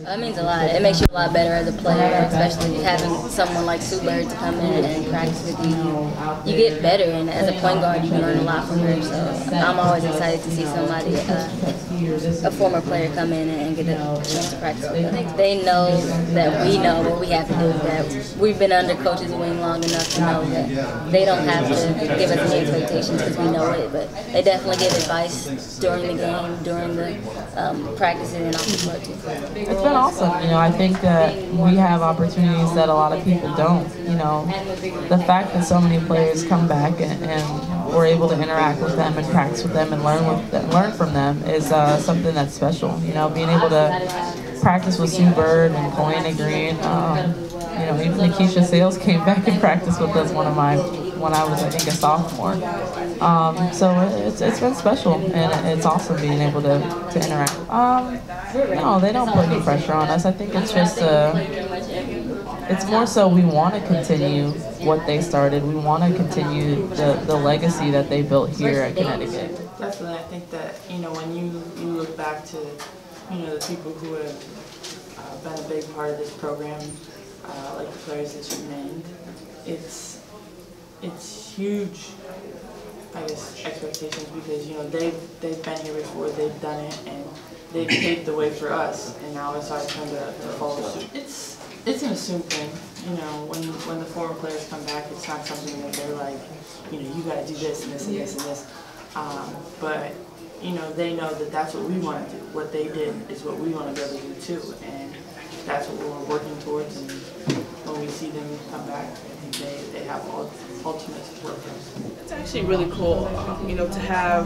It means a lot. It makes you a lot better as a player, especially having someone like Sue Bird to come in and practice with you. You get better, and as a point guard, you can learn a lot from her. So I'm always excited to see somebody, a former player, come in and get a chance to practice with them. They know that we know what we have to do, that we've been under coach's wing long enough to know that they don't have to give us any expectations because we know it, but they definitely give advice during the game, during the practices, and off the floor too. It's been awesome. I think that we have opportunities that a lot of people don't. The fact that so many players come back and we're able to interact with them and practice with them and learn from them is something that's special. Being able to practice with Sue Bird and Kaleena Green. Even Keisha Sales came back and practiced with us when I was, I think, a sophomore. So it's been special, and it's awesome being able to interact. No, they don't put any pressure on us. I think it's just it's more so we want to continue what they started. We want to continue the legacy that they built here at Connecticut. Definitely, I think that when you look back to the people who have been a big part of this program, like the players that you named, it's huge, I guess, expectations because they've been here before, they've done it, and they've paved the way for us, and now it's our turn to follow suit. It's an assumed thing, when the former players come back, it's not something that they're like, you got to do this and this and this and this, but they know that that's what we want to do. What they did is what we want to be able to do too, and that's what we're working towards. And when we see them come back, I think they have ultimate support for us. It's actually really cool, to have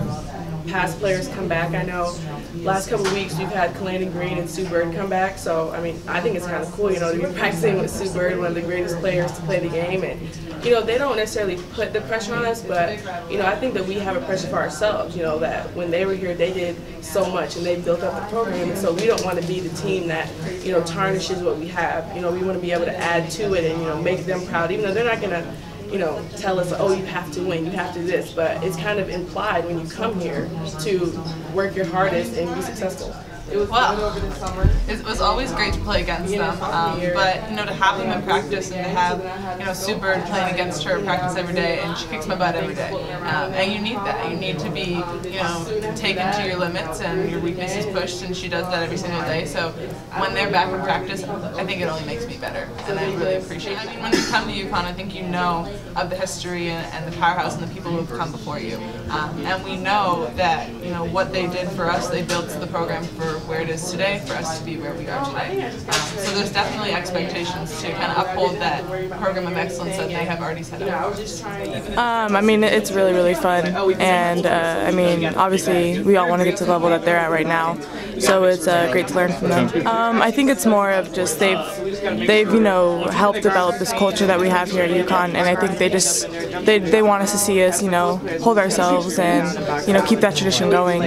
past players come back. I know last couple of weeks we've had Kaleena Green and Sue Bird come back, so I think it's kind of cool, to be practicing with Sue Bird, one of the greatest players to play the game, and they don't necessarily put the pressure on us, but I think that we have a pressure for ourselves, that when they were here they did so much and they built up the program, and so we don't want to be the team that tarnishes what we have. We want to be able to add to it and make them proud, even though they're not going to tell us, oh, you have to win, you have to do this, but it's kind of implied when you come here to work your hardest and be successful. It was over the summer. It was always great to play against them, but to have them in practice and to have Sue Bird playing against her practice every day, and she kicks my butt every day. And you need that. You need to be taken to your limits and your weaknesses pushed, and she does that every single day. So when they're back in practice, I think it only makes me better, and I really appreciate it. When you come to UConn, I think you know of the history and the powerhouse and the people who have come before you, and we know that what they did for us, they built the program for where it is today, for us to be where we are today. So there's definitely expectations to kind of uphold that program of excellence that they have already set up. It's really, really fun, and obviously we all want to get to the level that they're at right now, so it's great to learn from them. I think it's more of just they've helped develop this culture that we have here at UConn, and I think they want us to see us hold ourselves and keep that tradition going.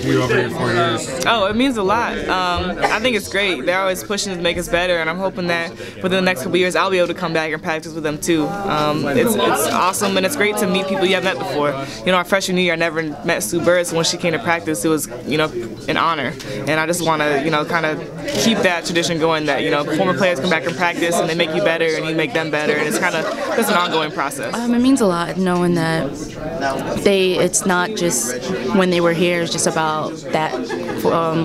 You over here 4 years. Oh, it means a lot. I think it's great. They're always pushing to make us better, and I'm hoping that within the next couple of years I'll be able to come back and practice with them too. It's awesome, and it's great to meet people you haven't met before. Our freshman year I never met Sue Bird, so when she came to practice it was an honor, and I just want to kind of keep that tradition going, that former players come back and practice and they make you better and you make them better, and it's an ongoing process. It means a lot knowing that it's not just when they were here, it's just about that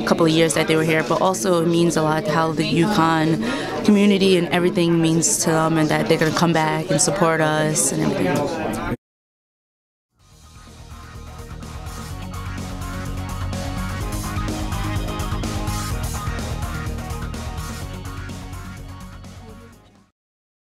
couple of years that they were here, but also it means a lot how the UConn community and everything means to them, and that they're going to come back and support us and everything.